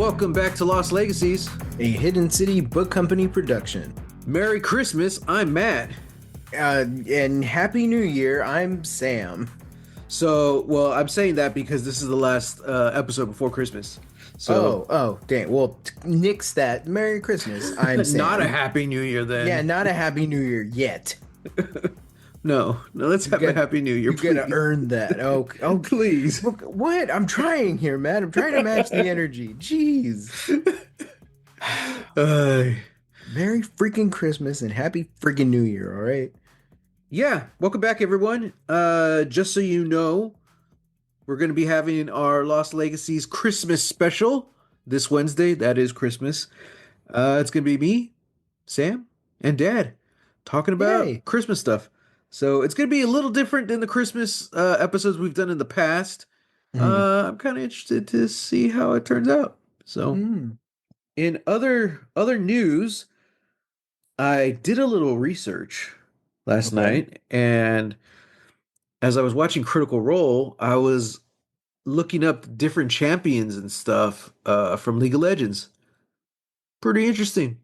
Welcome back to Lost Legacies, a Hidden City Book Company production. Merry Christmas, I'm Matt. And Happy New Year, I'm Sam. Well, I'm saying that because this is the last episode before Christmas. Dang. Well, nix that. Merry Christmas, I'm Sam. Not a Happy New Year then. Yeah, not a Happy New Year yet. No, let's have a Happy New Year, please. You gotta earn that. Oh, please. Look, what? I'm trying here, man. I'm trying to match the energy. Jeez. Merry freaking Christmas and Happy freaking New Year, all right? Yeah, welcome back, everyone. Just so you know, we're going to be having our Lost Legacies Christmas special this Wednesday. That is Christmas. It's going to be me, Sam, and Dad talking about Christmas stuff. So it's going to be a little different than the Christmas episodes we've done in the past. I'm kind of interested to see how it turns out. So in other news, I did a little research last night, and as I was watching Critical Role, I was looking up different champions and stuff from League of Legends. Pretty interesting.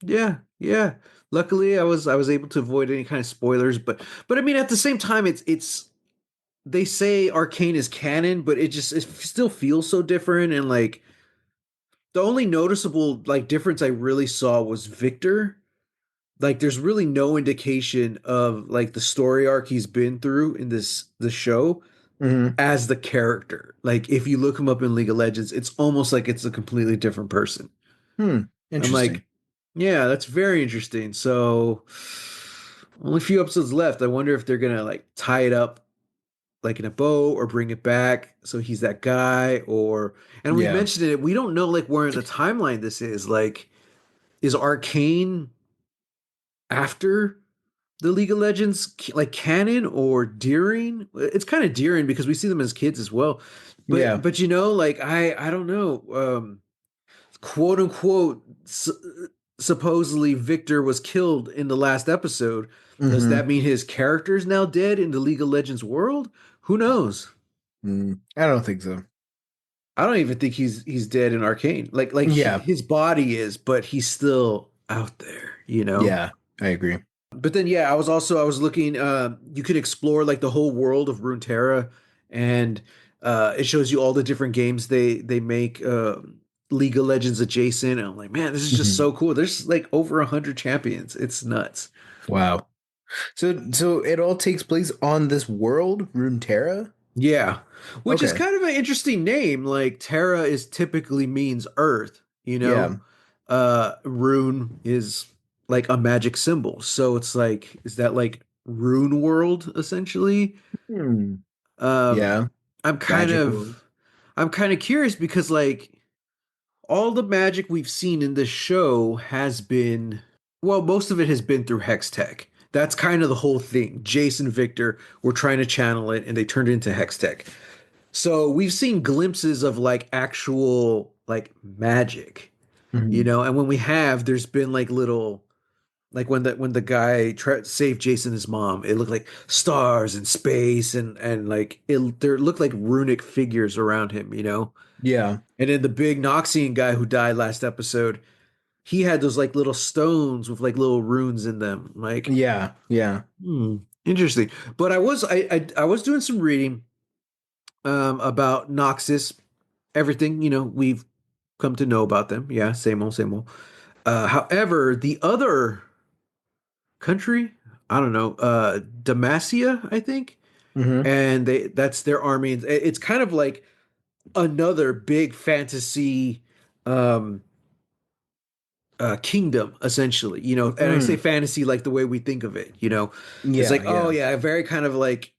Yeah. Luckily, I was able to avoid any kind of spoilers, but I mean, at the same time, it's they say Arcane is canon, but it still feels so different, and like the only noticeable like difference I really saw was Victor. Like, there's really no indication of like the story arc he's been through in the show as the character. Like, if you look him up in League of Legends, it's almost like it's a completely different person. Interesting. I'm like, yeah, that's very interesting. So, only a few episodes left. I wonder if they're gonna like tie it up like in a bow or bring it back so he's that guy, and we mentioned it. We don't know like where in the timeline this is. Like, is Arcane after the League of Legends like canon or during? It's kind of during because we see them as kids as well. But you know, like I don't know. Quote unquote, supposedly Victor was killed in the last episode. Does that mean his character is now dead in the League of Legends world? Who knows? I don't think so. I don't even think he's dead in Arcane. His body is, but he's still out there, you know? Yeah, I agree. But then, I was looking, you could explore like the whole world of Runeterra, and it shows you all the different games they make League of Legends adjacent. And I'm like, man, this is just so cool. There's like over 100 champions. It's nuts. Wow. So it all takes place on this world, Runeterra? Yeah. Which is kind of an interesting name. Like, Terra is typically means earth, you know? Yeah. Rune is like a magic symbol. So it's like, is that like Rune World essentially? Yeah. I'm kind of curious because like all the magic we've seen in this show has been, well, most of it has been through Hex Tech. That's kind of the whole thing. Jayce and Victor were trying to channel it and they turned it into Hex Tech. So we've seen glimpses of like actual like magic, you know, and when we have, there's been like little, like when the guy saved Jayce and his mom, it looked like stars and space and like there looked like runic figures around him, you know? Yeah. And then the big Noxian guy who died last episode, he had those like little stones with like little runes in them. Like, yeah. Interesting. But I was doing some reading about Noxus, everything, you know, we've come to know about them. Yeah, same old. However, the other country, I don't know, Demacia, I think. And that's their army. It's kind of like another big fantasy kingdom, essentially, you know. And I say fantasy like the way we think of it, you know. It's like, very kind of like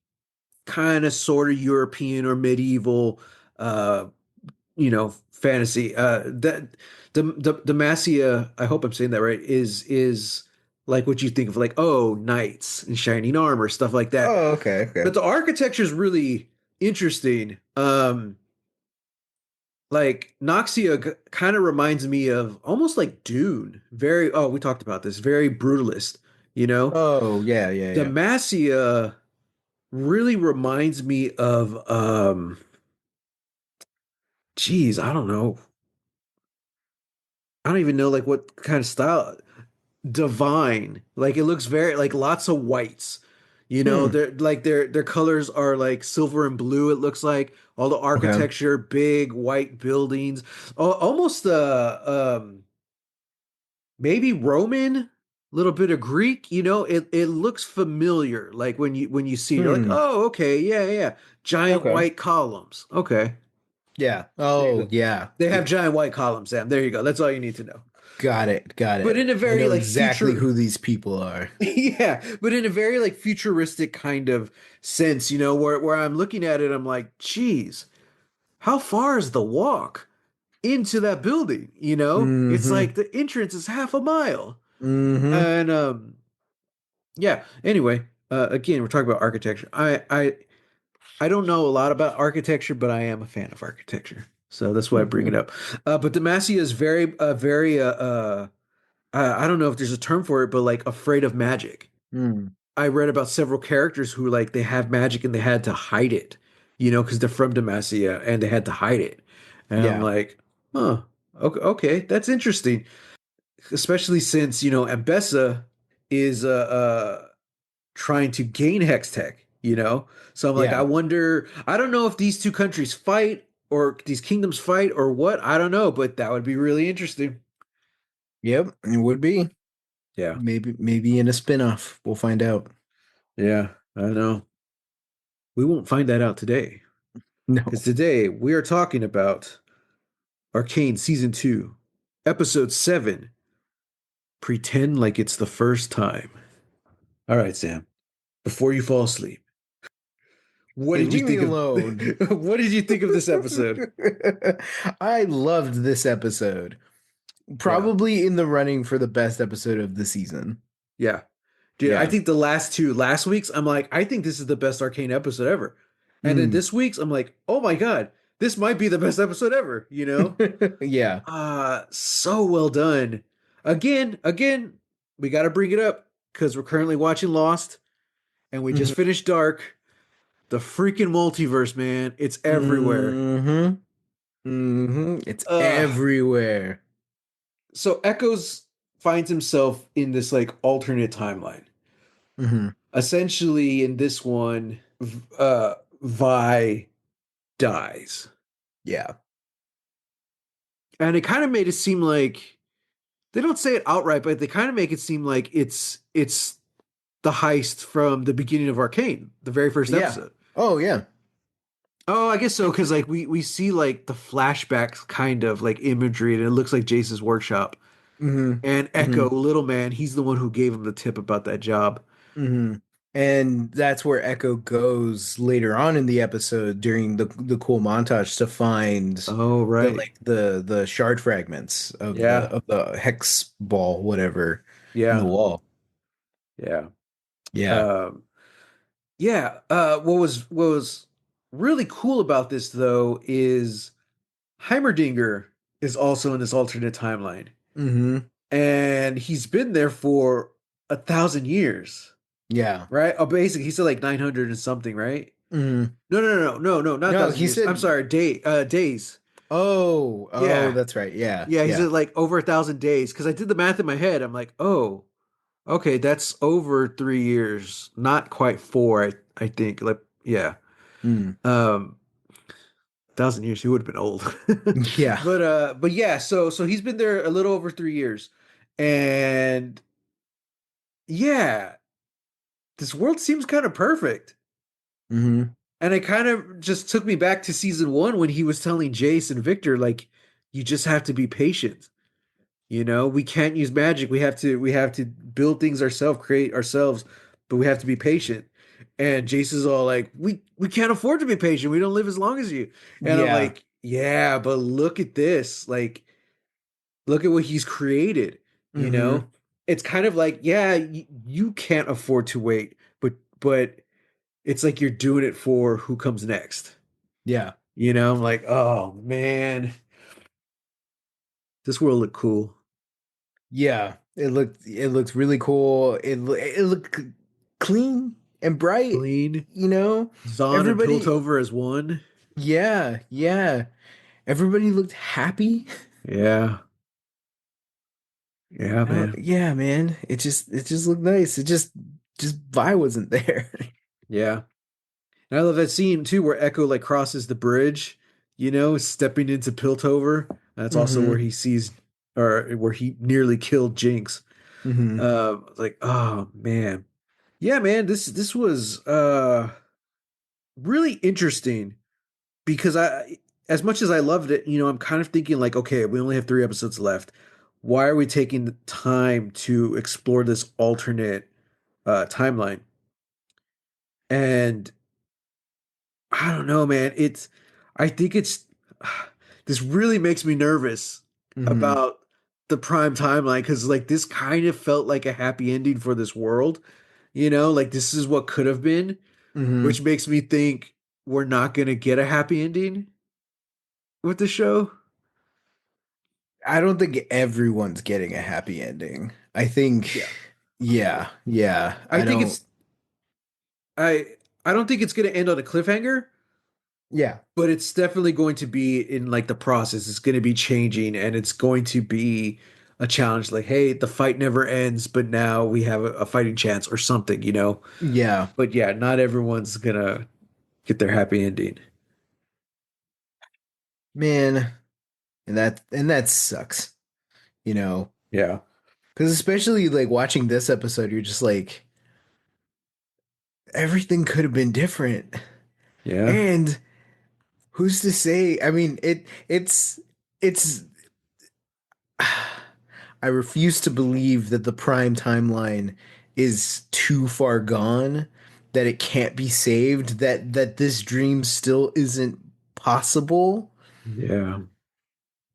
sort of European or medieval you know, fantasy. That the Demacia, I hope I'm saying that right, is like what you think of like, oh, knights in shining armor, stuff like that. Oh, okay. But the architecture is really interesting. Like Noxia kind of reminds me of almost like Dune. We talked about this, very brutalist, you know? Oh, yeah. Demacia really reminds me of I don't know. I don't even know like what kind of style. Divine. Like it looks very like lots of whites. You know, Hmm. they're like their colors are like silver and blue, it looks like. All the Okay. architecture, big white buildings. Almost maybe Roman, little bit of Greek, you know, it looks familiar. Like when you see it, you're like, Hmm. oh, okay, yeah, yeah. Yeah. Giant Okay. white columns. Okay. Yeah. There you Oh, go. yeah. They have giant white columns, Sam. There you go. That's all you need to know. Got it. Got But it. in a I very know like exactly future who these people are. yeah, but in a very like futuristic kind of sense, you know, where I'm looking at it, I'm like, geez, how far is the walk into that building? You know, it's Mm-hmm. like the entrance is half a mile. Mm-hmm. And yeah, anyway, again, we're talking about architecture. I don't know a lot about architecture, but I am a fan of architecture. So that's why I bring it Mm-hmm. up. But Demacia is very I don't know if there's a term for it, but like afraid of magic. Mm. I read about several characters who like they have magic and they had to hide it, you know, because they're from Demacia and they had to hide it. And I'm Yeah. like, huh, okay, okay, that's interesting. Especially since, you know, Ambessa is trying to gain Hex Tech, you know? So I'm like, I Yeah. wonder, I don't know if these two countries fight or these kingdoms fight or what. I don't know, but that would be really interesting. Yep. It would be. Yeah. Maybe in a spin-off. We'll find out. Yeah, I know. We won't find that out today. Because No. today we are talking about Arcane Season 2, Episode 7, Pretend Like It's the First Time. All right, Sam, before you fall asleep, what Hey, did you leave me think of alone. what did you think of this episode? I loved this episode. Yeah, Probably in the running for the best episode of the season. yeah. Dude, I Yeah. think the last week's, I'm like, I think this is the best Arcane episode ever. And then Mm. this week's, I'm like, oh my God, this might be the best episode ever, you know? Yeah. So well done. Again, we got to bring it up because we're currently watching Lost and we just Hmm. finished Dark. The freaking multiverse, man. It's everywhere. Hmm. Hmm. It's Uh, everywhere. so Echoes finds himself in this like alternate timeline. Hmm. Essentially, in this one, Vi dies. Yeah. And it kind of made it seem like they don't say it outright, but they kind of make it seem like it's the heist from the beginning of Arcane, the very first Yeah. episode. Oh, yeah. Oh, I guess so, because like we see like the flashbacks kind of like imagery, and it looks like Jace's workshop. Hmm. And Hmm. Echo, little man, he's the one who gave him the tip about that job. Hmm. And that's where Echo goes later on in the episode during the cool montage to find Oh, right. the shard fragments Yeah. of the hex ball, whatever, in the Yeah. wall. Yeah. Yeah. Um, yeah. What was really cool about this though is Heimerdinger is also in this alternate timeline. Hmm. And he's been there for 1,000 years, Yeah. right? Oh, basically, he said like 900 and something, right? Hmm. No, not No, 1,000 he years. I'm said, sorry, days. oh, Yeah, that's right. Yeah. yeah. He Yeah. said like over 1,000 days because I did the math in my head. I'm like, oh, okay, that's over 3 years, not quite four. I think like yeah. Mm. 1,000 years, he would have been old. Yeah. But yeah. So he's been there a little over 3 years, and yeah, this world seems kind of perfect. Hmm. And it kind of just took me back to season one when he was telling Jace and Victor, like, you just have to be patient. You know, we can't use magic. We have to build things ourselves, create ourselves, but we have to be patient. And Jace is all like, we can't afford to be patient. We don't live as long as you. And I'm Yeah. like, yeah, but look at this. Like, look at what he's created. You Hmm. know, it's kind of like, yeah, you can't afford to wait, but it's like you're doing it for who comes next. Yeah. You know, I'm like, oh man, this world look cool. Yeah. It looked really cool. It looked clean and bright, Clean. you know? Zahn and Everybody, Piltover as one. yeah, yeah. Everybody looked happy. Yeah. Yeah, man. Yeah, man. It just looked nice. Just Vi wasn't there. Yeah. And I love that scene too where Echo like crosses the bridge, stepping into Piltover. That's also where Hmm. he sees or where he nearly killed Jinx. Hmm. Like, oh man. Yeah, man, this was really interesting because as much as I loved it, I'm kind of thinking like, okay, we only have 3 episodes left. Why are we taking the time to explore this alternate timeline? And I don't know, man. I think it's, this really makes me nervous Hmm. about the prime timeline because, like, this kind of felt like a happy ending for this world, like this is what could have been, Hmm. which makes me think we're not going to get a happy ending with the show. I don't think everyone's getting a happy ending. I think, Yeah. yeah. I I think don't, it's, I, I don't think it's going to end on a cliffhanger, yeah, but it's definitely going to be in like the process. It's going to be changing and it's going to be a challenge like, hey, the fight never ends, but now we have a fighting chance or something. yeah, But yeah, not everyone's gonna get their happy ending. man. And that sucks, you know, Yeah. because especially like watching this episode, you're just like, everything could have been different. Yeah. And who's to say? I mean, it's I refuse to believe that the prime timeline is too far gone, that it can't be saved, that this dream still isn't possible. Yeah.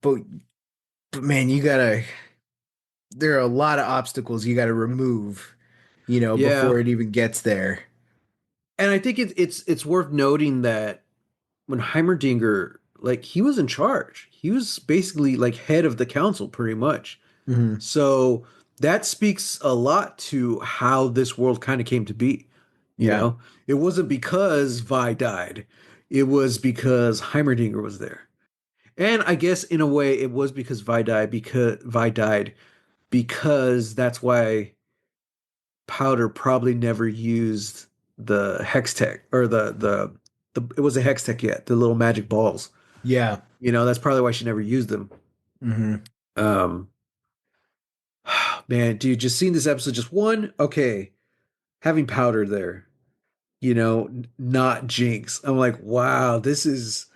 But but man, there are a lot of obstacles you gotta remove, before Yeah. it even gets there. And I think it's worth noting that when Heimerdinger, like, he was in charge. He was basically like head of the council pretty much. Hmm. So that speaks a lot to how this world kind of came to be. You Yeah. know, it wasn't because Vi died, it was because Heimerdinger was there. And I guess in a way it was because Vi died because that's why Powder probably never used the hex tech or the it was a hex tech yet, the little magic balls. Yeah. That's probably why she never used them. Hmm. Um man, dude, just seeing this episode, just one, okay, having Powder there, not Jinx. I'm like, wow, this is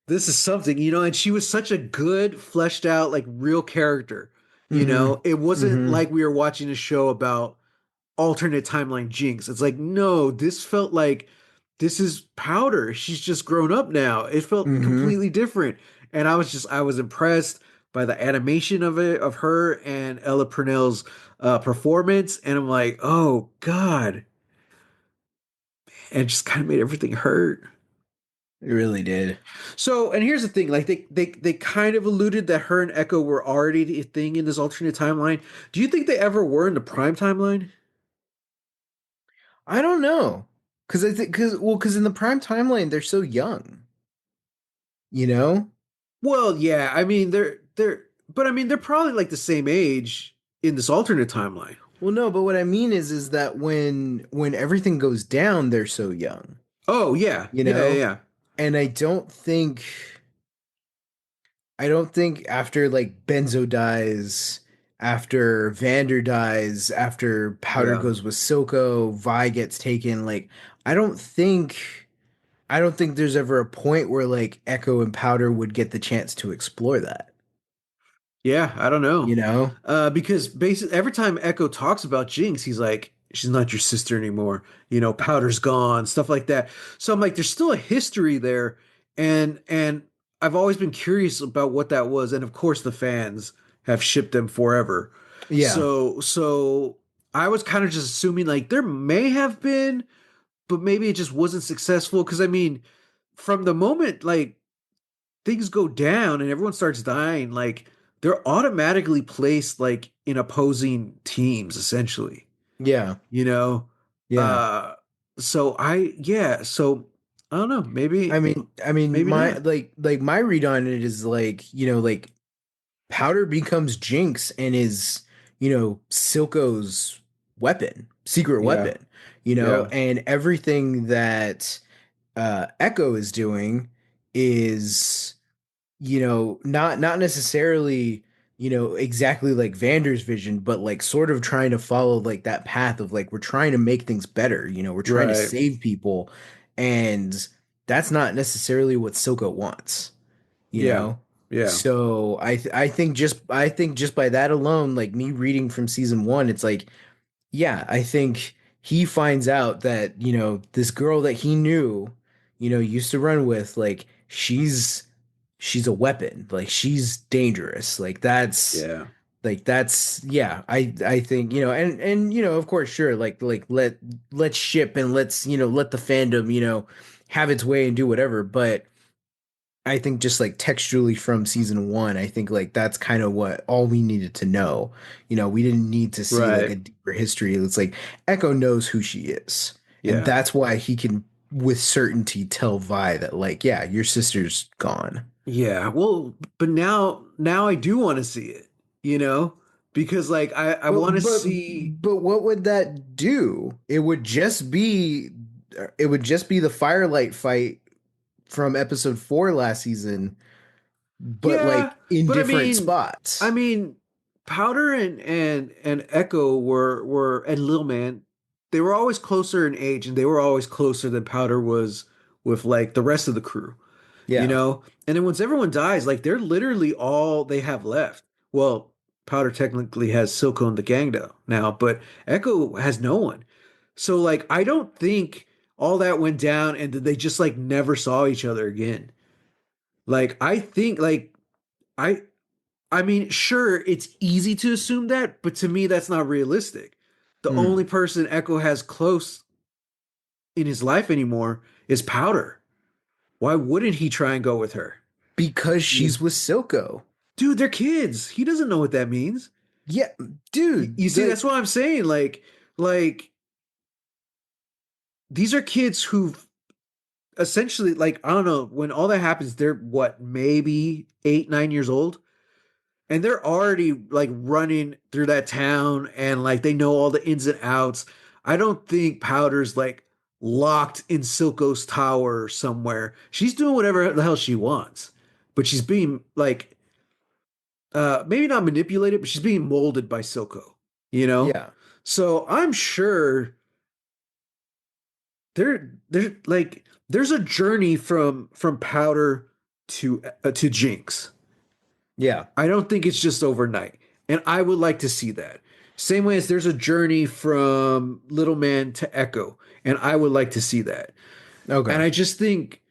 something, and she was such a good, fleshed out, like real character. Hmm. It wasn't Hmm. like we were watching a show about alternate timeline Jinx. It's like, no, this felt like this is Powder. She's just grown up now. It felt Hmm. completely different. And I was impressed by the animation of it, of her and Ella Purnell's performance. And I'm like, oh God. And it just kind of made everything hurt. It really did. So, and here's the thing, like they kind of alluded that her and Echo were already a thing in this alternate timeline. Do you think they ever were in the prime timeline? I don't know. Because in the prime timeline, they're so young, you know? Well, yeah, I mean but I mean they're probably like the same age in this alternate timeline. Well, no, but what I mean is that when everything goes down, they're so young, Oh, yeah. you Yeah, yeah, know? yeah. And I don't think after like Benzo dies, after Vander dies, after Powder Yeah. goes with Silco, Vi gets taken, like I don't think I don't think there's ever a point where like Echo and Powder would get the chance to explore that, Yeah, I don't you know. know? Because basically every time Echo talks about Jinx, he's like, she's not your sister anymore. Powder's gone, stuff like that. So I'm like, there's still a history there, and I've always been curious about what that was. And of course, the fans have shipped them forever. Yeah. So I was kind of just assuming like there may have been, but maybe it just wasn't successful. Because I mean, from the moment like things go down and everyone starts dying, like they're automatically placed like in opposing teams essentially, Yeah. you know? Yeah. Uh so I don't know, I mean, maybe my not. like my read on it is like, Powder becomes Jinx and is, Silco's weapon, secret Yeah, weapon, yeah, and everything that Ekko is doing is, not necessarily, exactly like Vander's vision, but like sort of trying to follow like that path of like we're trying to make things better, we're trying to right. save people, and that's not necessarily what Silco wants, you Yeah, know? yeah, So I think just by that alone, like me reading from season one, it's like, yeah, I think he finds out that, this girl that he knew, used to run with, like, she's a weapon. Like she's dangerous. yeah, Yeah, I think, and of course, sure, like let's ship and let's, let the fandom, have its way and do whatever, but I think just like textually from season one, I think like that's kind of what all we needed to know. We didn't need to see like a right. deeper history. It's like Echo knows who she is. And Yeah, that's why he can with certainty tell Vi that like, yeah, your sister's gone. yeah. Well, but now I do want to see it, you know, because like I But want to but see. but what would that do? It would just be the firelight fight from episode 4 last season, but Yeah, like in but different I spots. mean, Powder and Echo were and Lil Man, they were always closer in age, and they were always closer than Powder was with like the rest of the crew, you Yeah. know. And then once everyone dies, like they're literally all they have left. Well, Powder technically has Silco and the gang now, but Echo has no one. So like, I don't think all that went down, and they just like never saw each other again. Like I think I I mean, sure, it's easy to assume that, but to me, that's not realistic. The only Mm. person Echo has close in his life anymore is Powder. Why wouldn't he try and go with her? Because Yeah. she's with Silco. Dude, they're kids. He doesn't know what that means. Yeah, You dude, see, that's what I'm saying. Like these are kids who've essentially, like, I don't know, when all that happens, they're what, maybe 8, 9 years old? And they're already like running through that town and like they know all the ins and outs. I don't think Powder's like locked in Silco's tower somewhere. She's doing whatever the hell she wants, but she's being like maybe not manipulated, but she's being molded by Silco, you know? yeah, So I'm sure there like there's a journey from Powder to Jinx. yeah. I don't think it's just overnight. And I would like to see that. Same way as there's a journey from Little Man to Echo. And I would like to see that. And Okay. I just think,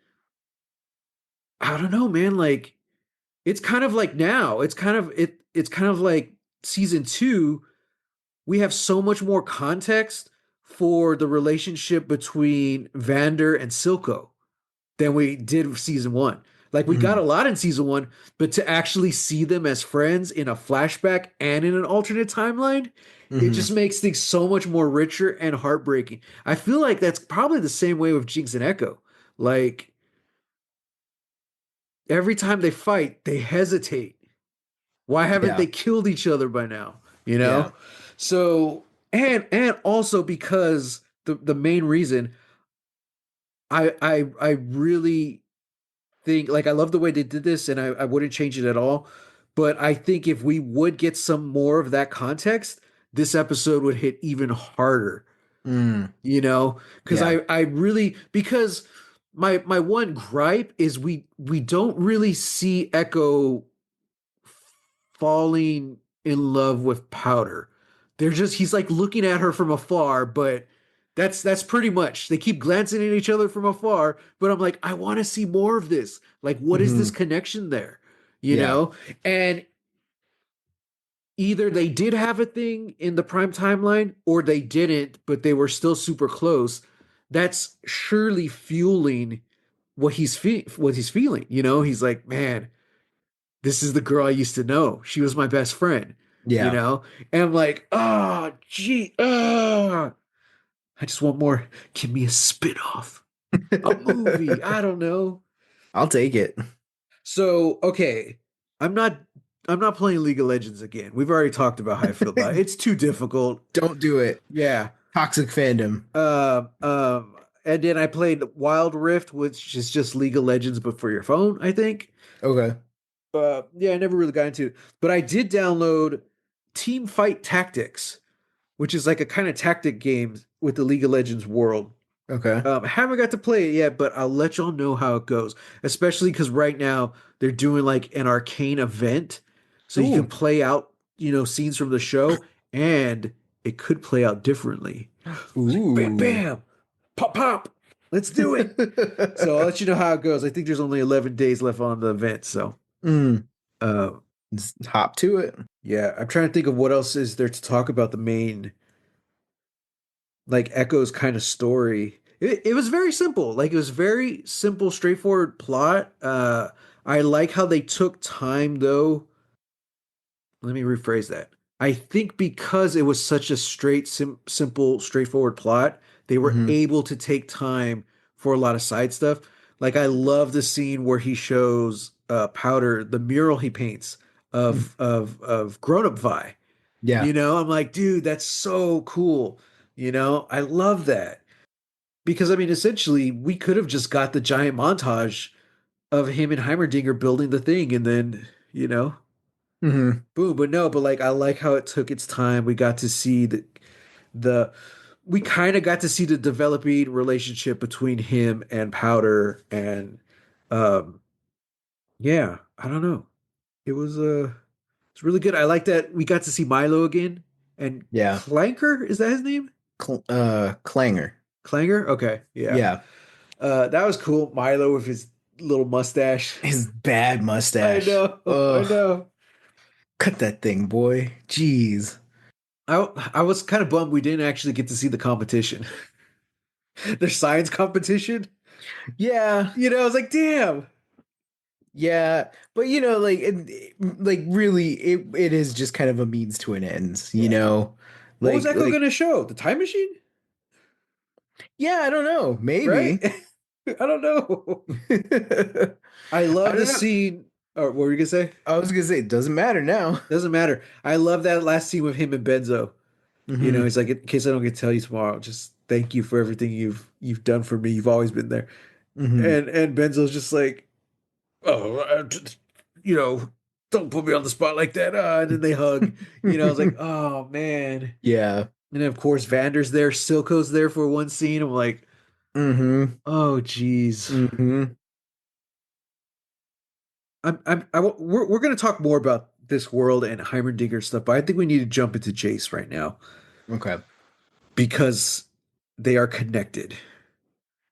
I don't know, man, like it's kind of like now. It's kind of like season two. We have so much more context for the relationship between Vander and Silco than we did with season one. Like we got Hmm. a lot in season one, but to actually see them as friends in a flashback and in an alternate timeline, it Hmm. just makes things so much more richer and heartbreaking. I feel like that's probably the same way with Jinx and Echo. Like every time they fight, they hesitate. Why haven't Yeah, they killed each other by now? You yeah. know? So and also because the main reason I really think like I love the way they did this and I wouldn't change it at all. But I think if we would get some more of that context, this episode would hit even harder, Mm, you know? Because yeah, I really because my one gripe is we don't really see Echo falling in love with Powder. They're just he's like looking at her from afar, but that's pretty much. They keep glancing at each other from afar, but I'm like, I want to see more of this. Like, what is this hmm, connection there? You yeah, know? And either they did have a thing in the prime timeline or they didn't, but they were still super close. That's surely fueling what he's feeling. You know, he's like, man, this is the girl I used to know. She was my best friend, you yeah. know? And I'm like, oh, gee, I just want more. Give me a spin-off, a movie. I don't know. I'll take it. So, okay, I'm not. I'm not playing League of Legends again. We've already talked about how I feel about it. It's too difficult. Don't do it. Yeah. Toxic fandom. Um, um, and then I played Wild Rift, which is just League of Legends, but for your phone, I think. Okay. Yeah, I never really got into it. But I did download Team Fight Tactics, which is like a kind of tactic game with the League of Legends world. Okay. Haven't got to play it yet, but I'll let y'all know how it goes. Especially because right now they're doing like an Arcane event, so you can Ooh. play out, scenes from the show, and it could play out differently. It's like bam, Ooh. bam, pop, pop. Let's do it. So I'll let you know how it goes. I think there's only 11 days left on the event, so Mm. uh, Just hop to it. yeah. I'm trying to think of what else is there to talk about the main like Ekko's kind of story. It was very simple. Like it was very simple, straightforward plot. I like how they took time though. Let me rephrase that. I think because it was such a simple, straightforward plot, they were Hmm. able to take time for a lot of side stuff. Like I love the scene where he shows Powder the mural he paints of grown up Vi. Yeah. I'm like, dude, that's so cool. I love that. Because I mean, essentially, we could have just got the giant montage of him and Heimerdinger building the thing and then, Hmm. boom. But no, but like I like how it took its time. We got to see the we kind of got to see the developing relationship between him and Powder and um yeah, I don't know. It was it's really good. I like that we got to see Milo again and Yeah. Clanker, is that his name? Clanger. Clanger? Okay, yeah. Yeah. That was cool. Milo with his little mustache. His bad I mustache. know, I Ugh. know. Cut that thing, boy. Jeez. I was kind of bummed we didn't actually get to see the competition. Their science competition. Yeah. I was like, damn. Yeah. But like really, it is just kind of a means to an end, Yeah. What was Echo Like gonna show? The time machine? yeah, I don't know. Right? Maybe. I don't know. I I love the don't know. scene. Or what were you gonna say? I was gonna say it doesn't matter now. Doesn't matter. I love that last scene with him and Benzo. Hmm. He's like, in case I don't get to tell you tomorrow, just thank you for everything you've done for me. You've always been there. Hmm. And Benzo's just like, oh, you know, don't put me on the spot like that. And then they hug. I was like, oh man. Yeah. And then of course Vander's there, Silco's there for one scene. I'm like, Hmm. oh geez. Hmm. We're gonna talk more about this world and Heimerdinger stuff, but I think we need to jump into Jayce right now Okay. because they are connected,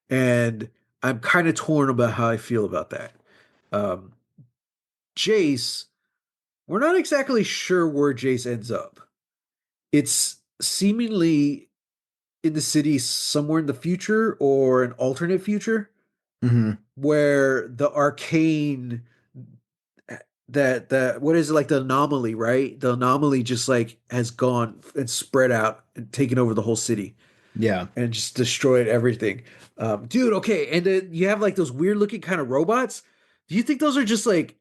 and I'm kind of torn about how I feel about that. Um, Jayce, we're not exactly sure where Jayce ends up. It's seemingly in the city somewhere in the future or an alternate future Hmm. where the arcane that what is it, like the anomaly, right? The anomaly just like has gone and spread out and taken over the whole city Yeah. and just destroyed everything. Dude, okay, and then you have like those weird looking kind of robots. Do you think those are just like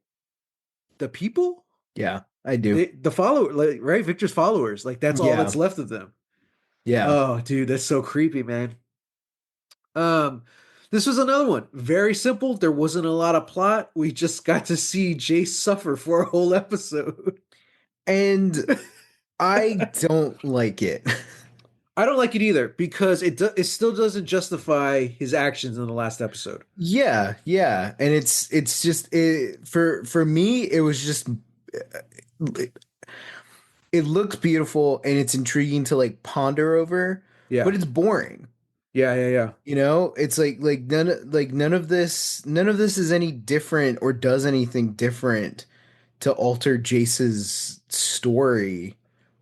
the people? Yeah. I do. The follower, like, right? Victor's followers. Like that's all Yeah. that's left of them. Yeah. Oh, dude, that's so creepy, man. Um, this was another one. Very simple. There wasn't a lot of plot. We just got to see Jace suffer for a whole episode. And I don't like it. I don't like it either because it still doesn't justify his actions in the last episode. Yeah, yeah. And it's just for me it was just it, it looks beautiful and it's intriguing to like ponder over, Yeah, but it's boring. yeah, yeah, yeah, It's like none of this is any different or does anything different to alter Jace's story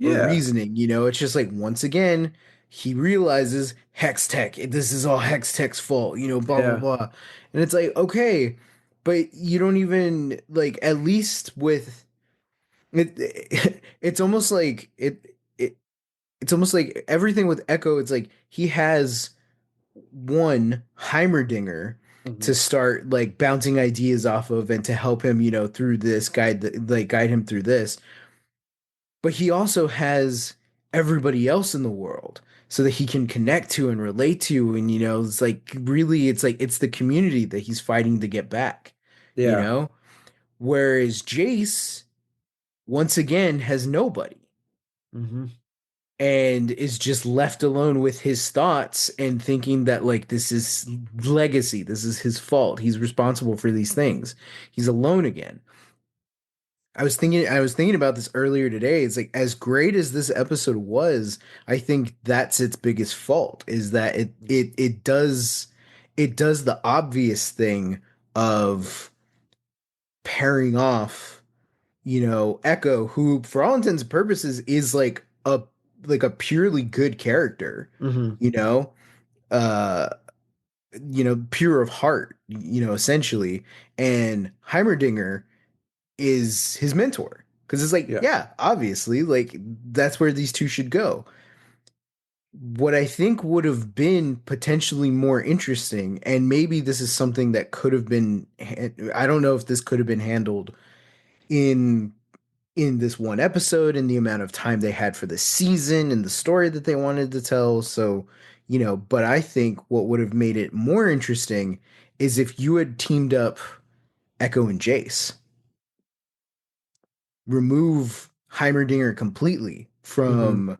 or yeah, reasoning. It's just like once again he realizes Hex Tech. This is all Hex Tech's fault. Blah blah yeah, blah, and it's like okay, but you don't even like at least with it. It's almost like it's almost like everything with Echo. It's like he has one Heimerdinger Hmm. to start like bouncing ideas off of and to help him, through this guide him through this. But he also has everybody else in the world so that he can connect to and relate to. And, it's like really, it's like it's the community that he's fighting to get back, you Yeah. know? Whereas Jace, once again, has nobody Hmm. and is just left alone with his thoughts and thinking that like this is legacy, this is his fault, he's responsible for these things, he's alone again. I was thinking about this earlier today. It's like as great as this episode was, I think that's its biggest fault is that it does the obvious thing of pairing off, Ekko, who for all intents and purposes is like a purely good character, Hmm. you know, uh, pure of heart, essentially, and Heimerdinger is his mentor because it's like, Yeah. yeah, obviously, like that's where these two should go. What I think would have been potentially more interesting, and maybe this is something that could have been, I don't know if this could have been handled in this one episode and the amount of time they had for the season and the story that they wanted to tell. So, but I think what would have made it more interesting is if you had teamed up Echo and Jace, remove Heimerdinger completely Hmm.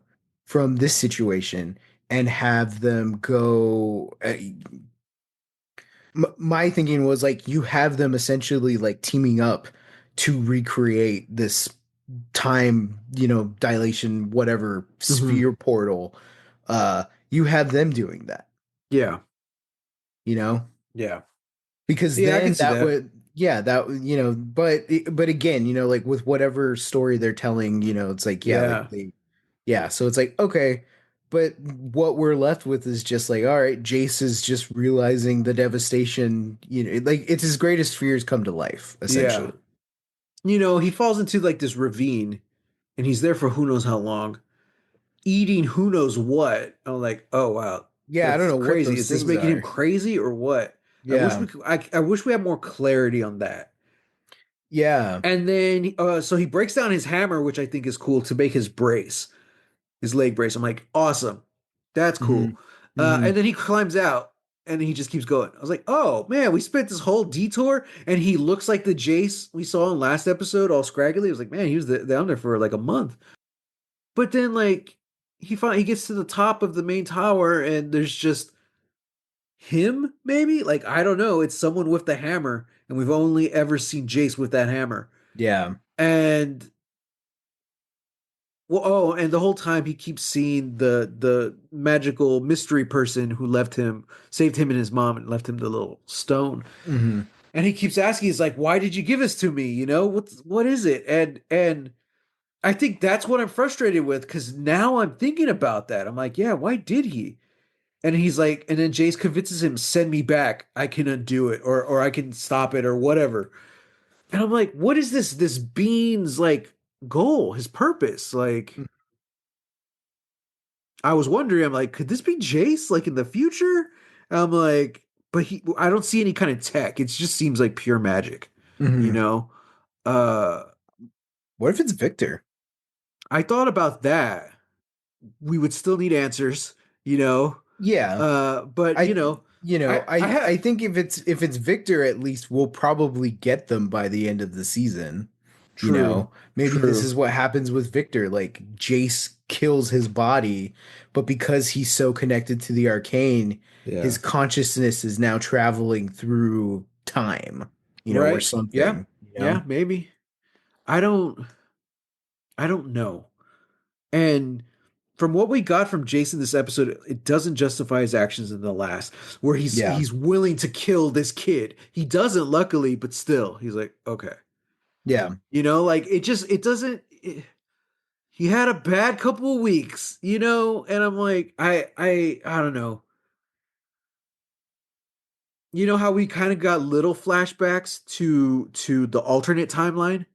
from this situation and have them go. My thinking was like you have them essentially like teaming up to recreate this time, dilation, whatever Hmm. sphere portal. You have them doing that, Yeah. you know, Yeah. because Yeah, I can then see that that. would, yeah, that but again, like with whatever story they're telling, it's like, yeah, like Yeah. yeah, so it's like, okay, but what we're left with is just like, all right, Jace is just realizing the devastation, like it's his greatest fears come to life, Yeah. essentially. He falls into like this ravine and he's there for who knows how long, eating who knows what. I'm like, oh wow, Yeah, I don't that's know what crazy. those Is this things making him are. crazy or what? Yeah. I wish we had more clarity on that. Yeah. And then so he breaks down his hammer, which I think is cool, to make his brace, his leg brace. I'm like, awesome. That's Hmm. cool. Hmm. And then he climbs out and he just keeps going. I was like, oh man, we spent this whole detour and he looks like the Jace we saw in last episode, all scraggly. I was like, man, he was down there for like a month. But then like he gets to the top of the main tower and there's just him, maybe? Like, I don't know. It's someone with the hammer, and we've only ever seen Jace with that hammer. Yeah. And well, oh, and the whole time he keeps seeing the magical mystery person who left him, saved him and his mom, and left him the little stone. Hmm. And he keeps asking, he's like, "Why did you give this to me? What is it?" And I think that's what I'm frustrated with because now I'm thinking about that. I'm like, yeah, why did he? And he's like, and then Jace convinces him, "Send me back. I can undo it, or I can stop it, or whatever." And I'm like, what is this being's like goal, his purpose? Like, I was wondering, I'm like, could this be Jace like in the future? And I'm like, but I don't see any kind of tech. It just seems like pure magic, you Hmm. know? Uh, What if it's Victor? I thought about that. We would still need answers, you know? Yeah. But I I I had think if it's Victor, at least we'll probably get them by the end of the season. true, Maybe this true, is what happens with Victor. Like Jace kills his body, but because he's so connected to the arcane, yeah, his consciousness is now traveling through time, or right, yeah, something. yeah, maybe. I don't, I don't know. And from what we got from Jason this episode, it doesn't justify his actions in the last, where he's Yeah. he's willing to kill this kid. He doesn't, luckily, but still, he's like, okay, Yeah. like it doesn't. He had a bad couple of weeks, and I'm like, I don't know. You know how we kind of got little flashbacks to the alternate timeline?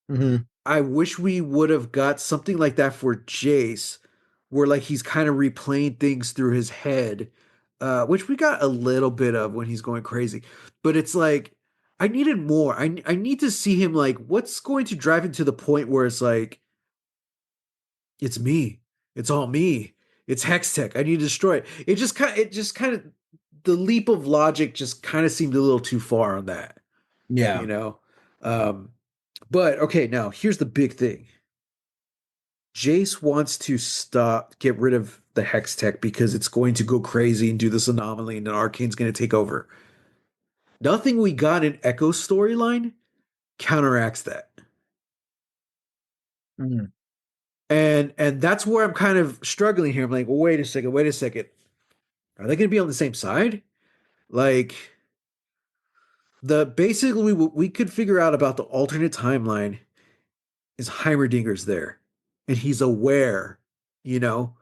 Hmm. I wish we would have got something like that for Jace, where like he's kind of replaying things through his head, which we got a little bit of when he's going crazy, but it's like I needed more. I need to see him like what's going to drive him to the point where it's like it's me, it's all me, it's Hex Tech. I need to destroy it. It just kind of the leap of logic just kind of seemed a little too far on that, you Yeah. know. Um, but okay, now here's the big thing. Jayce wants to get rid of the Hex Tech because it's going to go crazy and do this anomaly, and then Arcane's going to take over. Nothing we got in Ekko's storyline counteracts that. Mhm. And that's where I'm kind of struggling here. I'm like, well, wait a second, wait a second. Are they going to be on the same side? Like the basically what we could figure out about the alternate timeline is Heimerdinger's there, and he's aware, you know.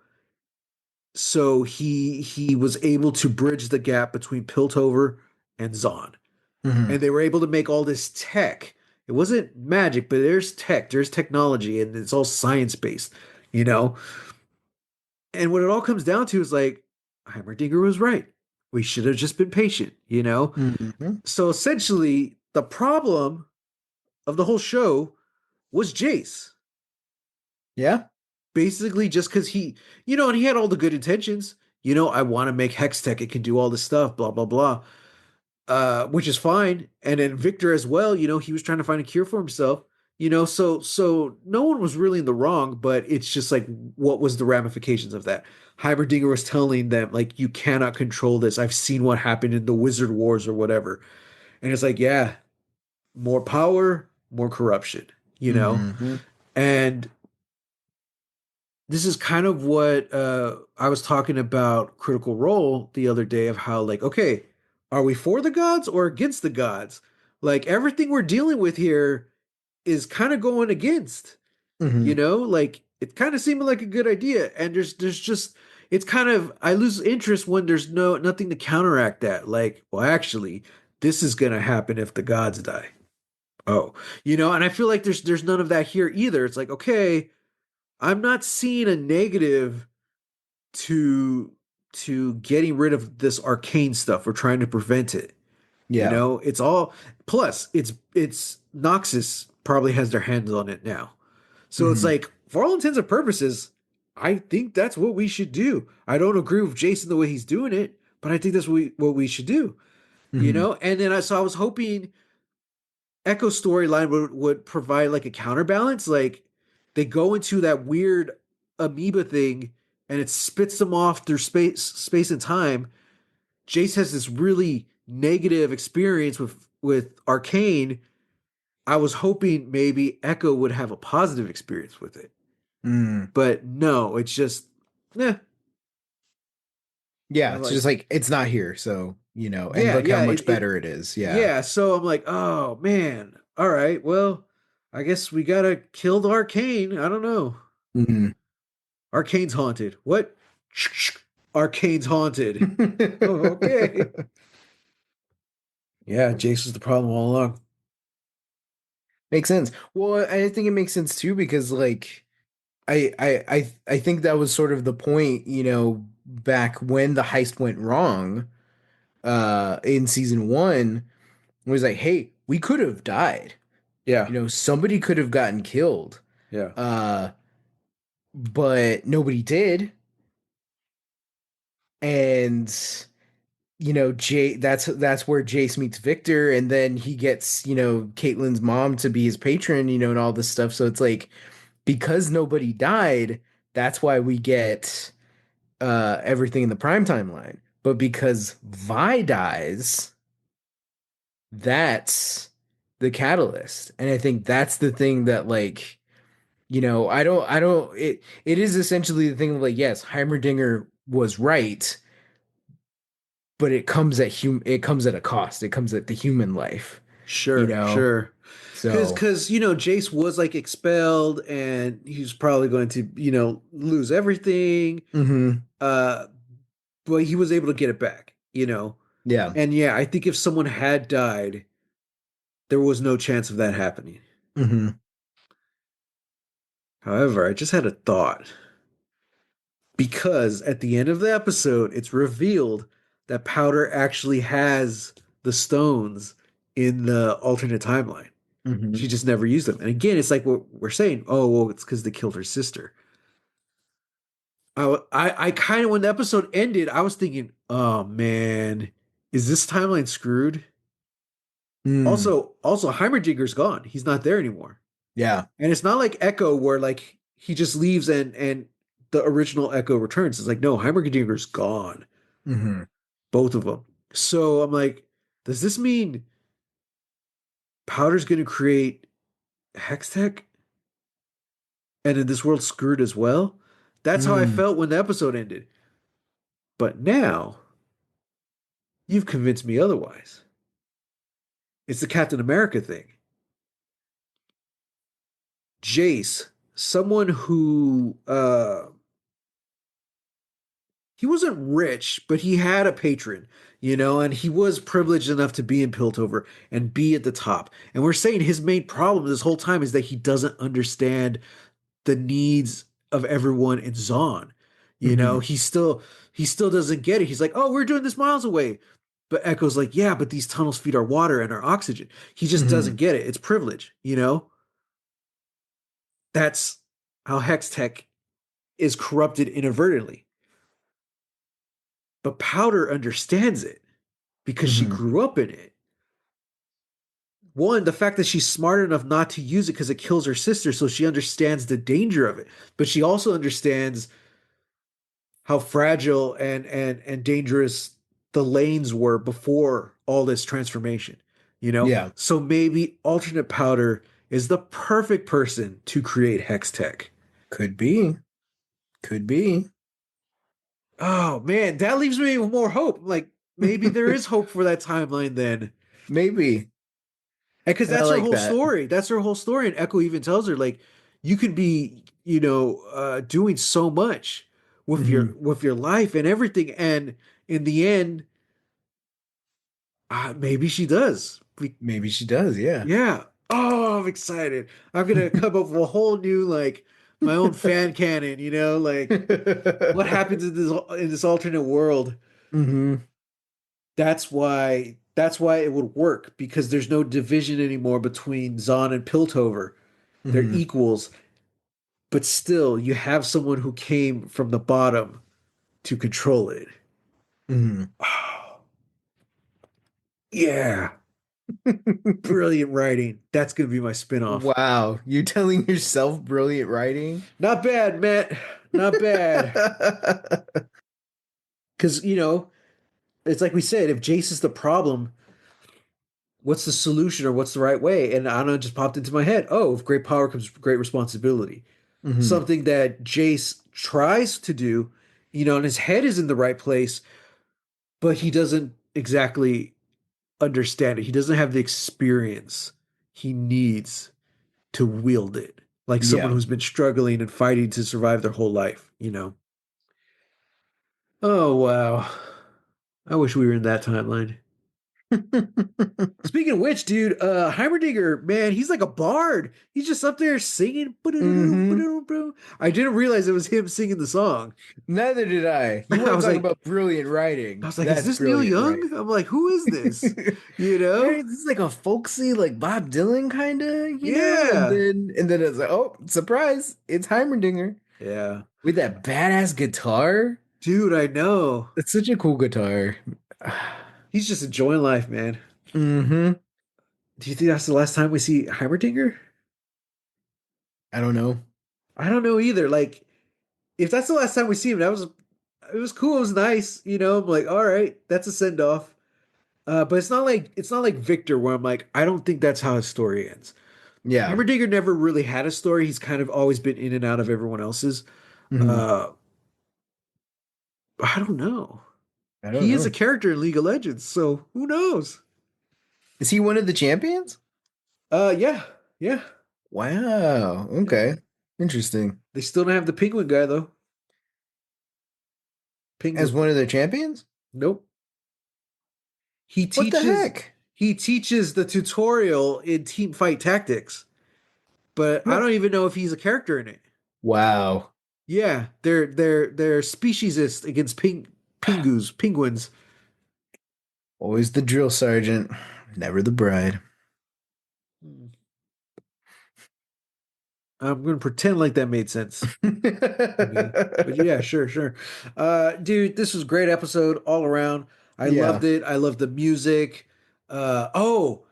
So he was able to bridge the gap between Piltover and Zahn, and Mhm. they were able to make all this tech. It wasn't magic, but there's technology, and it's all science based, you know. And what it all comes down to is like Heimerdinger was right. We should have just been patient, you know. Mhm. So essentially, the problem of the whole show was Jace. Yeah. Basically, just because and he had all the good intentions. I want to make Hextech. It can do all this stuff, blah, blah, blah. Which is fine. And then Victor as well, he was trying to find a cure for himself. So no one was really in the wrong, but it's just like what was the ramifications of that? Heimerdinger was telling them, like, you cannot control this. I've seen what happened in the Wizard Wars or whatever. And it's like, yeah, more power, more corruption, you know? Mhm. And this is kind of what I was talking about Critical Role the other day of how, like, okay, are we for the gods or against the gods? Like, everything we're dealing with here is kind of going against, Mhm. like it kind of seemed like a good idea. And there's just, it's kind of, I lose interest when there's nothing to counteract that. Like, well, actually, this is going to happen if the gods die. Oh, and I feel like there's none of that here either. It's like, okay, I'm not seeing a negative to getting rid of this arcane stuff. We're trying to prevent it. Yeah. It's all, plus it's Noxus probably has their hands on it now. So it's Mhm. like, for all intents and purposes, I think that's what we should do. I don't agree with Jason the way he's doing it, but I think that's what we should do. Mhm. And then I was hoping Echo storyline would provide like a counterbalance. Like they go into that weird amoeba thing and it spits them off through space and time. Jace has this really negative experience with Arcane. I was hoping maybe Echo would have a positive experience with it. Mm. But no, it's just, yeah. Yeah, I'm it's like, just like it's not here, so and yeah, look how yeah, much better it is. Yeah. yeah. So I'm like, oh man, all right, well, I guess we gotta kill the Arcane. I don't know. Mhm. Arcane's haunted. What? Arcane's haunted. Oh, okay. Yeah, Jace was the problem all along. Makes sense. Well, I think it makes sense too because like I think that was sort of the point, back when the heist went wrong, in season one, was like, hey, we could have died. Yeah, Somebody could have gotten killed. yeah, Uh, but nobody did. And Jay, that's where Jace meets Victor, and then he gets, Caitlyn's mom to be his patron, and all this stuff. So it's like because nobody died, that's why we get everything in the prime timeline. But because Vi dies, that's the catalyst. And I think that's the thing that like, I don't it is essentially the thing of like, yes, Heimerdinger was right, but it comes at a cost. It comes at the human life, you sure, know? sure. So Because Jace was like expelled, and he's probably going to lose everything. mhm, Uh, but he was able to get it back. yeah. And yeah, I think if someone had died, there was no chance of that happening. Mhm. However, I just had a thought because at the end of the episode, it's revealed that Powder actually has the stones in the alternate timeline. Hmm. She just never used them. And again, it's like what we're saying. Oh, well, it's because they killed her sister. I kind of when the episode ended, I was thinking, oh man, is this timeline screwed? Mm. Also, Heimerdinger's gone. He's not there anymore. Yeah. And it's not like Ekko where like he just leaves and the original Ekko returns. It's like no, Heimerdinger's gone. Hmm. Both of them. So I'm like, does this mean Powder's going to create Hextech and then this world's screwed as well? That's how I Mm. felt when the episode ended. But now you've convinced me otherwise. It's the Captain America thing. Jayce, someone who he wasn't rich, but he had a patron, and he was privileged enough to be in Piltover and be at the top. And we're saying his main problem this whole time is that he doesn't understand the needs of everyone in Zon. Hmm. He still doesn't get it. He's like, "Oh, we're doing this miles away." But Echo's like, "Yeah, but these tunnels feed our water and our oxygen." He just doesn't Hmm. get it. It's privilege. That's how Hextech is corrupted inadvertently. But Powder understands it because she Hmm. grew up in it. One, the fact that she's smart enough not to use it because it kills her sister, so she understands the danger of it. But she also understands how fragile and dangerous the lanes were before all this transformation. Yeah. So maybe alternate Powder is the perfect person to create Hex Tech. Could be. Could be. Oh man, that leaves me with more hope. Like maybe there is hope for that timeline then. Maybe. Because I that's her like whole that. story. That's her whole story. And Echo even tells her, like, you could be, doing so much with your Hmm. with your life and everything. And in the end, maybe she does. Maybe she does, yeah. Yeah. Oh, I'm excited. I'm gonna come up with a whole new like my own fan canon. Like what happens in this alternate world. Hmm. That's why it would work because there's no division anymore between Zahn and Piltover. They're Hmm. equals, but still you have someone who came from the bottom to control it. Hmm. Oh, yeah. Brilliant writing. That's gonna be my spinoff. Wow. You telling yourself brilliant writing? Not bad, Matt. Not bad. Because, it's like we said, if Jace is the problem, what's the solution or what's the right way? And I don't know, it just popped into my head. Oh, with great power comes great responsibility. Hmm. Something that Jace tries to do, and his head is in the right place, but he doesn't exactly understand it. He doesn't have the experience he needs to wield it, like someone Yeah. who's been struggling and fighting to survive their whole life. Oh, wow. I wish we were in that timeline. Speaking of which, dude, Heimerdinger, man, he's like a bard. He's just up there singing. Hmm. I didn't realize it was him singing the song. Neither did I. You I want to was talk like, about brilliant I writing? was like, is That's this Neil brilliant Young? writing. I'm like, who is this? You Right? know? This is like a folksy, like Bob Dylan kind of. And Yeah. then it's like, oh, surprise, it's Heimerdinger Yeah. with that badass guitar. Dude, I know. It's such a cool guitar. He's just enjoying life, man. Hmm. Do you think that's the last time we see Heimerdinger? I don't know. I don't know either. Like, if that's the last time we see him, it was cool. It was nice. I'm like, all right, that's a send off. But it's not like Victor, where I'm like, I don't think that's how his story ends. Yeah. Heimerdinger never really had a story. He's kind of always been in and out of everyone else's. Hmm. Uh, I don't know. I don't He is a know. character in League of Legends, so who knows? Is he one of the champions? Yeah, yeah, Wow. yeah. Okay. Interesting. They still don't have the penguin guy though. As Penguin. one of their champions? Nope. He What the teaches heck? he teaches the tutorial in team fight tactics, but I What? don't even know if he's a character in it. Wow. Yeah, they're speciesist against penguins. Always the drill sergeant, never the bride. Hmm. I'm gonna pretend like that made sense to me. But yeah, sure, sure. Dude, this was a great episode all around. I loved Yeah. it. I loved the music. Oh,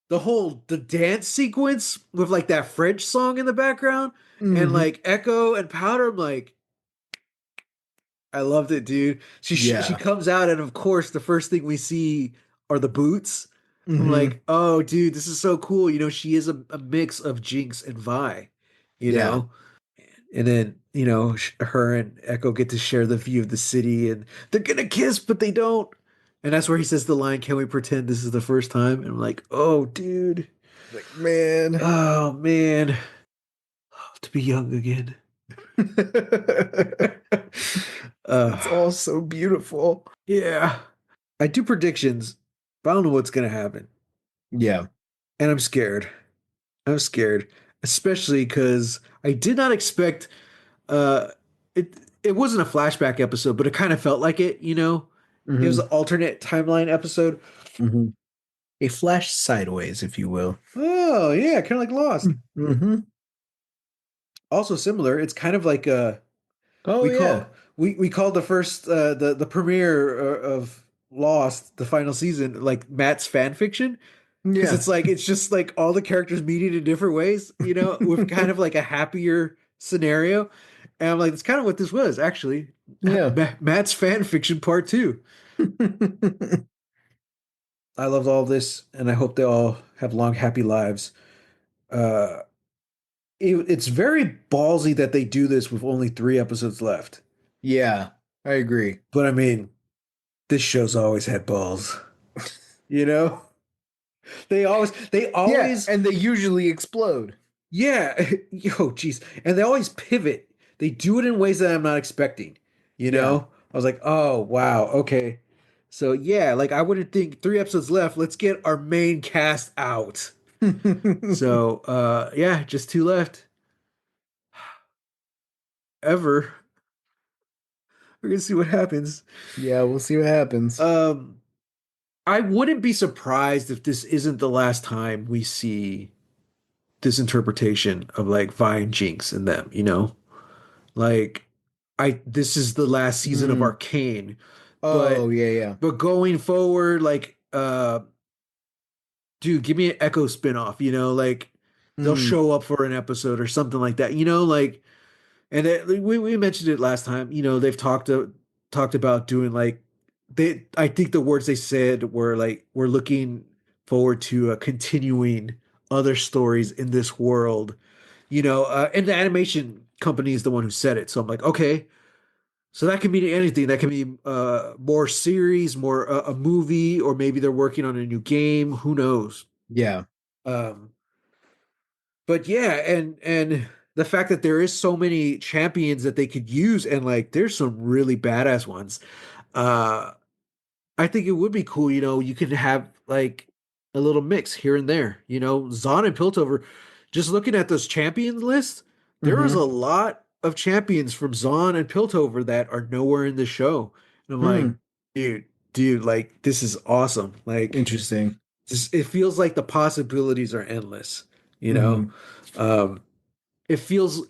the dance sequence with like that French song in the background and Hmm. like Echo and Powder. I'm like, I loved it, dude. She Yeah. comes out, and of course, the first thing we see are the boots. I'm Hmm. like, oh, dude, this is so cool. You know, she is a mix of Jinx and Vi. You Yeah. know, and then her and Echo get to share the view of the city, and they're gonna kiss, but they don't. And that's where he says the line, "Can we pretend this is the first time?" And I'm like, oh, dude, Like, man. oh man, to be young again. uh, It's all so beautiful. yeah. I do predictions, but I don't know what's gonna happen, Yeah. and I'm scared. I'm scared, especially because I did not expect. Uh, it it wasn't a flashback episode, but it kind of felt like it. It was Hmm. an alternate timeline episode. Hmm. A flash sideways, if you will. Oh yeah, kind of like Lost. Hmm. Also similar. It's kind of like Oh we yeah. call we called the first the premiere of Lost, the final season, like Matt's fan fiction. Because Yeah. it's just like all the characters meeting in different ways, with kind of like a happier scenario. And I'm like, that's kind of what this was, actually. Yeah. Matt's fan fiction part two. I loved all this, and I hope they all have long, happy lives. Uh, it's very ballsy that they do this with only 3 episodes left. Yeah. I agree. But I mean, this show's always had balls, you know? They Yeah, always and they usually explode. Yeah, yo, geez, and they always pivot. They do it in ways that I'm not expecting. You Yeah. know, I was like, oh wow, okay. So yeah, like I wouldn't think 3 episodes left. Let's get our main cast out. So yeah, just two left. Ever. We're gonna see what happens. Yeah, we'll see what happens. Um, I wouldn't be surprised if this isn't the last time we see this interpretation of like Vi and Jinx and them. Like I this is the last season of Mm. Arcane, Oh, but yeah, yeah. going forward, like dude, give me an Echo spinoff, like they'll Mm. show up for an episode or something like that, like and we mentioned it last time, they've talked about doing like I think the words they said were like we're looking forward to continuing other stories in this world, and the animation company is the one who said it. So I'm like, okay, so that can mean anything. That can be more series, more a movie, or maybe they're working on a new game. Who knows? Yeah. Um, but yeah, and the fact that there is so many champions that they could use, and like there's some really badass ones. Uh, I think it would be cool. You could have like a little mix here and there. Zahn and Piltover. Just looking at those champions list, there is a Hmm. lot of champions from Zahn and Piltover that are nowhere in the show. And I'm like, Hmm. dude, like this is awesome. Like Interesting. it feels like the possibilities are endless. You know, Hmm. um, it feels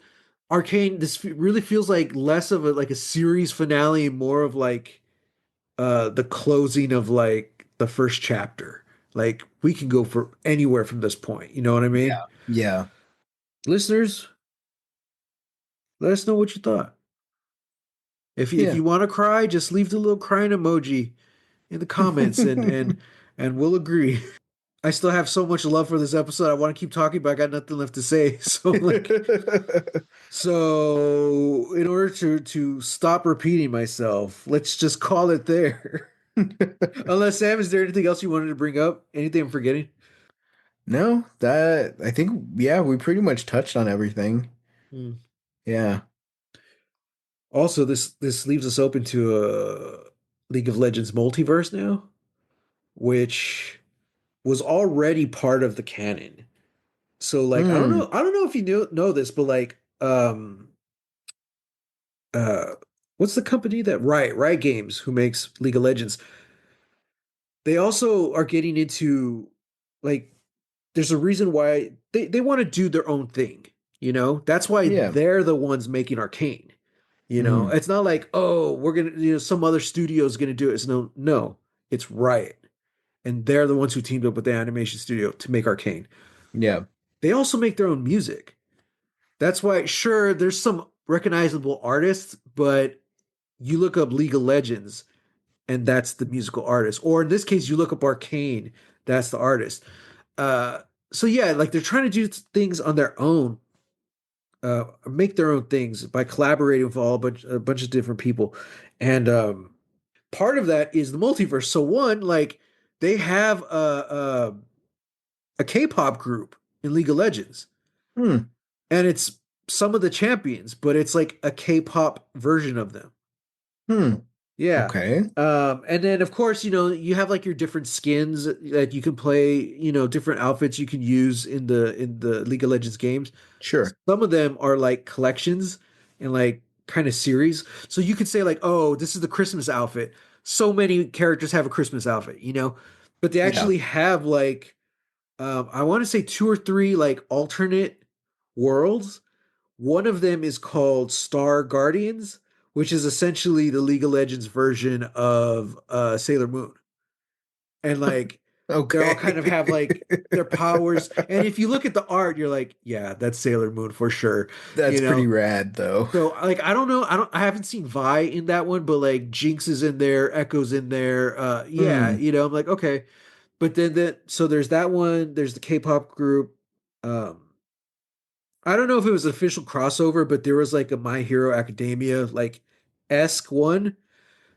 Arcane. This really feels like less of a series finale, more of like the closing of like the first chapter. Like we can go for anywhere from this point. You know what I mean? Yeah. Yeah. Listeners, let us know what you thought. If Yeah. you want to cry, just leave the little crying emoji in the comments and we'll agree. I still have so much love for this episode. I want to keep talking, but I got nothing left to say. So in order to stop repeating myself, let's just call it there. Unless Sam, is there anything else you wanted to bring up? Anything I'm forgetting? No, that I think yeah, we pretty much touched on everything. Hmm. Yeah. Also, this leaves us open to a League of Legends multiverse now, which was already part of the canon. So like Mm. I don't know if you know this, but like uh what's the company that Riot Games who makes League of Legends? They also are getting into like there's a reason why they want to do their own thing, you know? That's why Yeah. they're the ones making Arcane. You know, Mm, it's not like, oh, we're gonna, some other studio is gonna do it. It's no, it's Riot. And they're the ones who teamed up with the animation studio to make Arcane. yeah. They also make their own music. That's why, sure, there's some recognizable artists, but you look up League of Legends and that's the musical artist. Or in this case, you look up Arcane, that's the artist. Uh, so yeah, like they're trying to do things on their own, make their own things by collaborating with a bunch of different people. And part of that is the multiverse. So one, like they have a K-pop group in League of Legends, Hmm. and it's some of the champions, but it's like a K-pop version of them. Hmm. Yeah. Okay. And then of course, you have like your different skins that you can play, different outfits you can use in the League of Legends games. Sure. Some of them are like collections and like kind of series. So you could say like, oh, this is the Christmas outfit. So many characters have a Christmas outfit. But they Yeah. actually have like I want to say two or three like alternate worlds. One of them is called Star Guardians, which is essentially the League of Legends version of Sailor Moon. And like they're all kind Okay. of have like their powers. And if you look at the art, you're like, yeah, that's Sailor Moon for sure. That's You pretty know. rad though. So like I don't know, I haven't seen Vi in that one, but like Jinx is in there, Echo's in there. Yeah, Hmm. I'm like, okay. But then so there's that one, there's the K-pop group. Um I don't know if it was an official crossover, but there was like a My Hero Academia like esque one.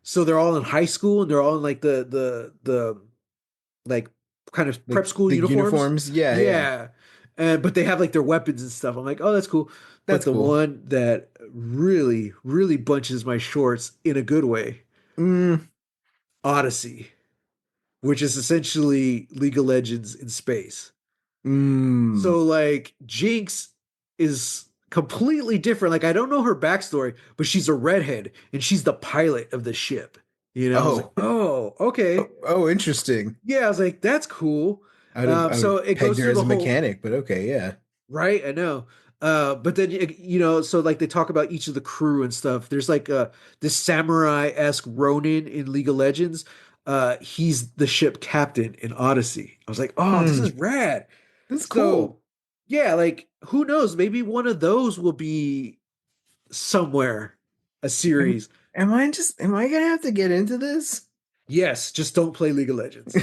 So they're all in high school and they're all in like the like kind of Like prep school the uniforms. uniforms. Yeah, yeah. Yeah. But they have like their weapons and stuff. I'm like, oh, that's cool. But That's the cool. one that really, really bunches my shorts in a good way, Mm, Odyssey, which is essentially League of Legends in space. mm. So like Jinx is completely different. Like I don't know her backstory, but she's a redhead and she's the pilot of the ship. I was like, Oh. oh, Oh, okay. oh, interesting. Yeah, I was like, that's cool. I would So have it pegged goes her through as the a whole mechanic, but okay, yeah. right. I know. But then so like they talk about each of the crew and stuff. There's like this samurai-esque Ronin in League of Legends. He's the ship captain in Odyssey. I was like, oh, this is Hmm. rad. That's So cool. yeah, like who knows? Maybe one of those will be somewhere a Am, series. am I gonna have to get into this? Yes, just don't play League of Legends.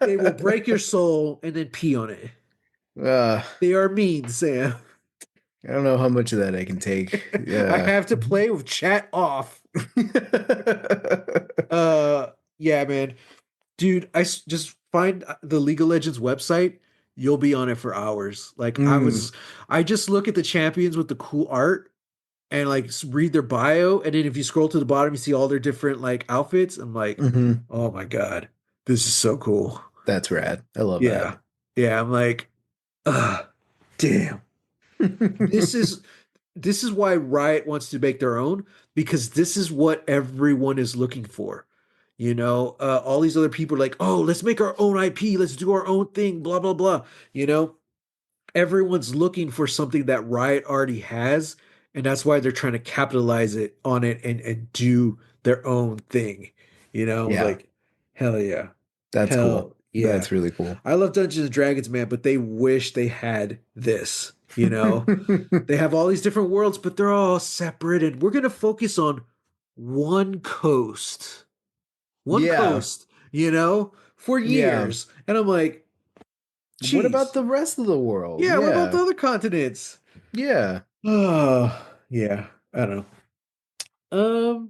It will break your soul and then pee on it. uh, They are mean, Sam. I don't know how much of that I can take. I Yeah. have to play with chat off. Uh, yeah, man, dude. Just find the League of Legends website. You'll be on it for hours. Like Mm, I just look at the champions with the cool art and like read their bio, and then if you scroll to the bottom, you see all their different like outfits. I'm like, hmm. oh my god, this is so cool. That's rad. I love that. Yeah, yeah. I'm like, damn. This is this is why Riot wants to make their own because this is what everyone is looking for. All these other people are like, oh, let's make our own IP, let's do our own thing, blah blah blah. You know, everyone's looking for something that Riot already has, and that's why they're trying to capitalize it on it and do their own thing. Yeah, Like hell yeah. that's cool. Hell yeah. That's really cool. I love Dungeons and Dragons, man, but they wish they had this. They have all these different worlds, but they're all separate, and we're gonna focus on one coast. One Yeah, coast, for yeah. years. And I'm like, What about geez. the rest of the world? Yeah, what about Yeah, the other continents? yeah. Oh, yeah. I don't know.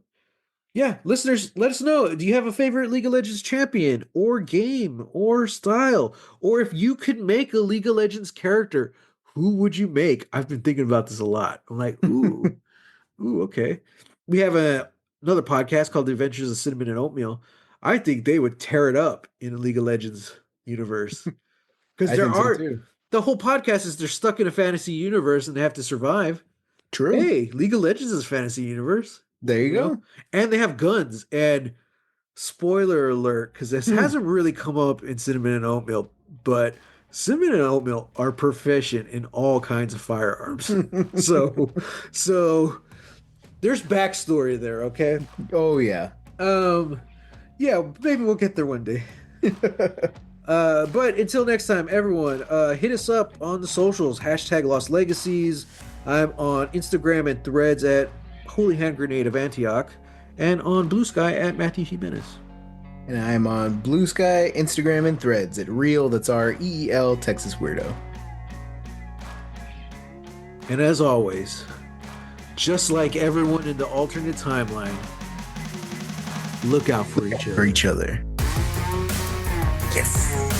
Yeah, listeners, let us know. Do you have a favorite League of Legends champion or game or style? Or if you could make a League of Legends character, who would you make? I've been thinking about this a lot. I'm like, ooh, okay. We have another podcast called The Adventures of Cinnamon and Oatmeal. I think they would tear it up in the League of Legends universe. Because I there think so are too. the whole podcast is they're stuck in a fantasy universe and they have to survive. True. Hey, League of Legends is a fantasy universe, There you you know? go. And they have guns. And spoiler alert, because this hasn't really come up in cinnamon and oatmeal, but cinnamon and oatmeal are proficient in all kinds of firearms. So, so there's backstory there, okay? Oh yeah. Um, yeah, maybe we'll get there one day. But until next time, everyone, hit us up on the socials, hashtag Lost Legacies. I'm on Instagram and Threads at Holy Hand Grenade of Antioch, and on BluSky at Matthew Jimenez. And I'm on BluSky, Instagram, and Threads at Real, that's REEL, Texas Weirdo. And as always, just like everyone in the alternate timeline, look out for each other. For each other. Yes.